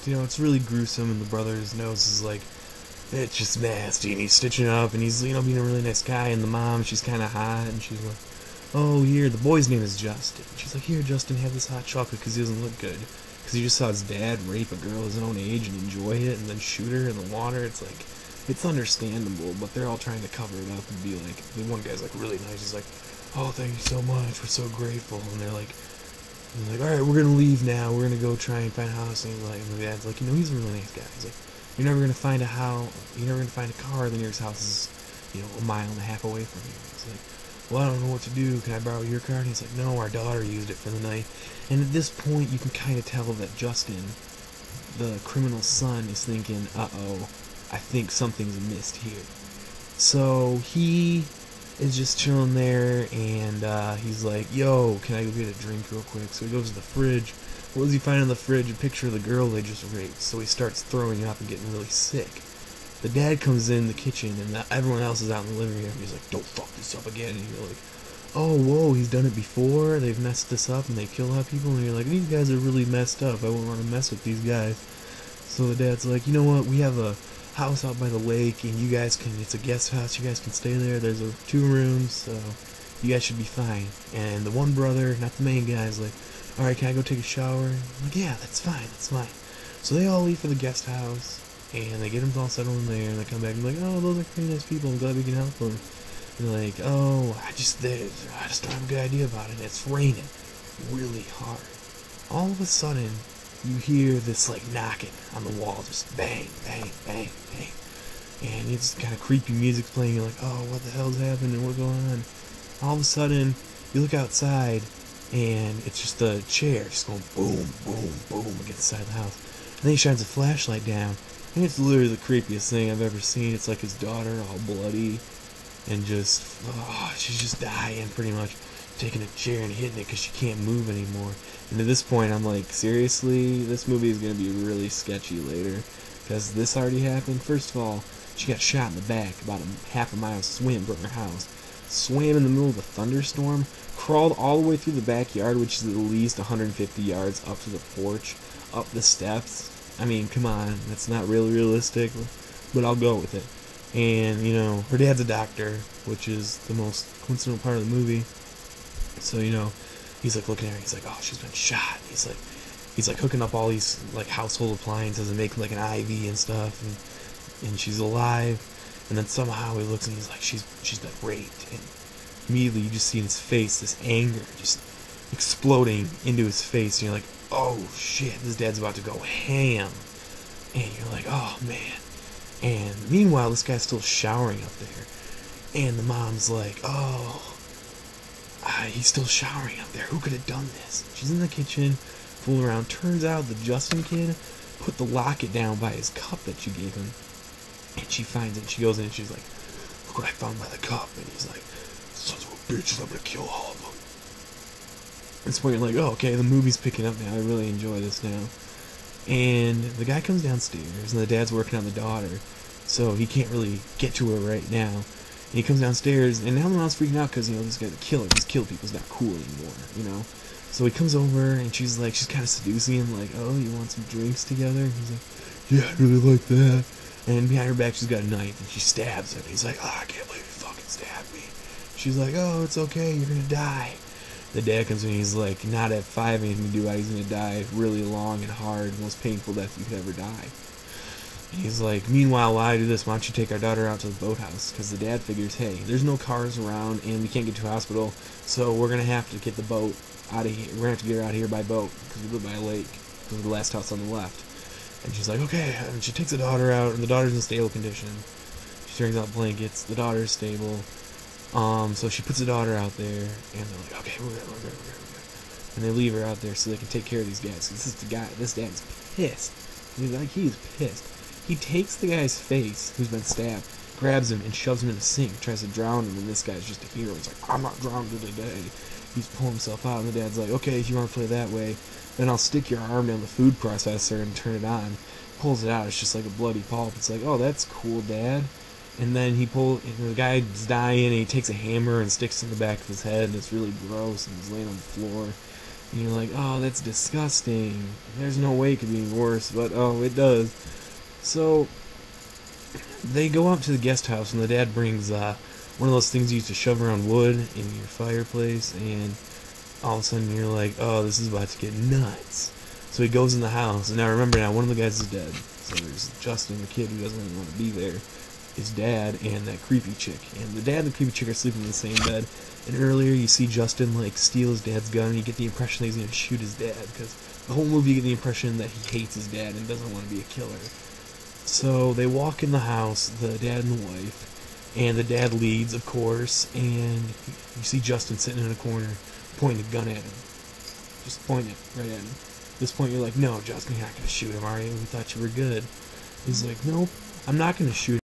you know, it's really gruesome, and the brother's nose is like, it's just nasty, and he's stitching it up, and he's, you know, being a really nice guy, and the mom, she's kind of hot, and she's like, oh, here, the boy's name is Justin. She's like, here, Justin, have this hot chocolate, because he doesn't look good. Because he just saw his dad rape a girl his own age and enjoy it, and then shoot her in the water. It's like, it's understandable, but they're all trying to cover it up and be like, the one guy's like really nice, he's like, oh, thank you so much, we're so grateful, and they're like, alright, we're gonna leave now, we're gonna go try and find a house, and the dad's like, you know, he's a really nice guy, he's like, you're never gonna find a house, you're never gonna find a car, the nearest house is, you know, a mile and a half away from here. He's like, well, I don't know what to do, can I borrow your car? And he's like, no, our daughter used it for the night. And at this point, you can kind of tell that Justin, the criminal's son, is thinking, uh-oh, I think something's amiss here. So he is just chilling there, and he's like, yo, can I go get a drink real quick? So he goes to the fridge. What does he find in the fridge? A picture of the girl they just raped. So he starts throwing up and getting really sick. The dad comes in the kitchen, and everyone else is out in the living room. He's like, don't fuck this up again. And you're like, oh, whoa, he's done it before. They've messed this up, and they kill a lot of people. And you're like, these guys are really messed up. I wouldn't want to mess with these guys. So the dad's like, you know what? We have a house out by the lake, and you guys can, it's a guest house. You guys can stay there. There's 2 rooms, so you guys should be fine. And the one brother, not the main guy, is like, alright, can I go take a shower? I'm like, yeah, that's fine, that's fine. So they all leave for the guest house, and they get them all settled in there, and they come back and be like, oh, those are pretty nice people, I'm glad we can help them. And they're like, oh, I just don't have a good idea about it. It's raining really hard. All of a sudden, you hear this, like, knocking on the wall, just bang, bang, bang, bang. And it's kind of creepy music's playing, you're like, oh, what the hell's happening, what's going on? All of a sudden, you look outside, and it's just a chair just going boom, boom, boom against the side of the house. And then he shines a flashlight down, and it's literally the creepiest thing I've ever seen. It's like his daughter all bloody, and just, oh, she's just dying pretty much, taking a chair and hitting it because she can't move anymore. And at this point, I'm like, seriously, this movie is going to be really sketchy later, because this already happened. First of all, she got shot in the back, about a half a mile swim from her house, swam in the middle of a thunderstorm, crawled all the way through the backyard, which is at least 150 yards, up to the porch, up the steps. I mean, come on, that's not really realistic, but I'll go with it. And, you know, her dad's a doctor, which is the most coincidental part of the movie. So, you know, he's like looking at her, he's like, oh, she's been shot. He's like hooking up all these like household appliances and making like an IV and stuff, and she's alive. And then somehow he looks and he's like, she's been raped. And immediately you just see in his face this anger just exploding into his face, and you're like, oh shit, this dad's about to go ham. And you're like, oh man. And meanwhile, this guy's still showering up there, and the mom's like, oh, he's still showering up there, who could have done this? She's in the kitchen fooling around. Turns out the Justin kid put the locket down by his cup that she gave him, and she finds it, and she goes in and she's like, look what I found by the cup. And he's like, sons of a bitch, I'm gonna kill all of them. At this point you're like, oh, okay, the movie's picking up now, I really enjoy this now. And the guy comes downstairs, and the dad's working on the daughter, so he can't really get to her right now. And he comes downstairs, and now the mom's freaking out because, you know, this guy's a killer, he's killed people, he's not cool anymore, you know. So he comes over, and she's like, she's kind of seducing him, like, oh, you want some drinks together? And he's like, yeah, I really like that. And behind her back, she's got a knife, and she stabs him. He's like, oh, I can't believe you fucking stabbed me. She's like, oh, it's okay, you're gonna die. The dad comes in, and he's like, not at 5, anything to do about it. He's gonna die really long and hard, most painful death you could ever die. And he's like, meanwhile, while I do this, why don't you take our daughter out to the boathouse? Because the dad figures, hey, there's no cars around, and we can't get to a hospital, so we're gonna have to get the boat out of here. We're gonna have to get her out of here by boat, because we live by a lake, because we're the last house on the left. And she's like, okay, and she takes the daughter out, and the daughter's in stable condition. She turns out blankets, the daughter's stable. So she puts the daughter out there, and they're like, okay, we're good. And they leave her out there so they can take care of these guys. This dad's pissed. He's pissed. He takes the guy's face, who's been stabbed, grabs him, and shoves him in the sink, tries to drown him, and this guy's just a hero. He's like, I'm not drowning today. He's pulling himself out, and the dad's like, okay, if you want to play that way, then I'll stick your arm down the food processor and turn it on. Pulls it out, it's just like a bloody pulp. It's like, oh, that's cool, Dad. And then the guy's dying, and he takes a hammer and sticks it in the back of his head, and it's really gross, and he's laying on the floor. And you're like, oh, that's disgusting. There's no way it could be any worse, but oh, it does. So they go out to the guest house, and the dad brings one of those things you used to shove around wood in your fireplace, and all of a sudden you're like, oh, this is about to get nuts. So he goes in the house, and now remember, now one of the guys is dead. So there's Justin, the kid who doesn't really want to be there, his dad, and that creepy chick. And the dad and the creepy chick are sleeping in the same bed. And earlier you see Justin like steal his dad's gun, and you get the impression that he's gonna shoot his dad, because the whole movie you get the impression that he hates his dad and doesn't want to be a killer. So they walk in the house, the dad and the wife, and the dad leads, of course, and you see Justin sitting in a corner, pointing a gun at him. Just pointing it right at him. At this point, you're like, no, Justin, you're not going to shoot him, are you? We thought you were good. He's like, nope, I'm not going to shoot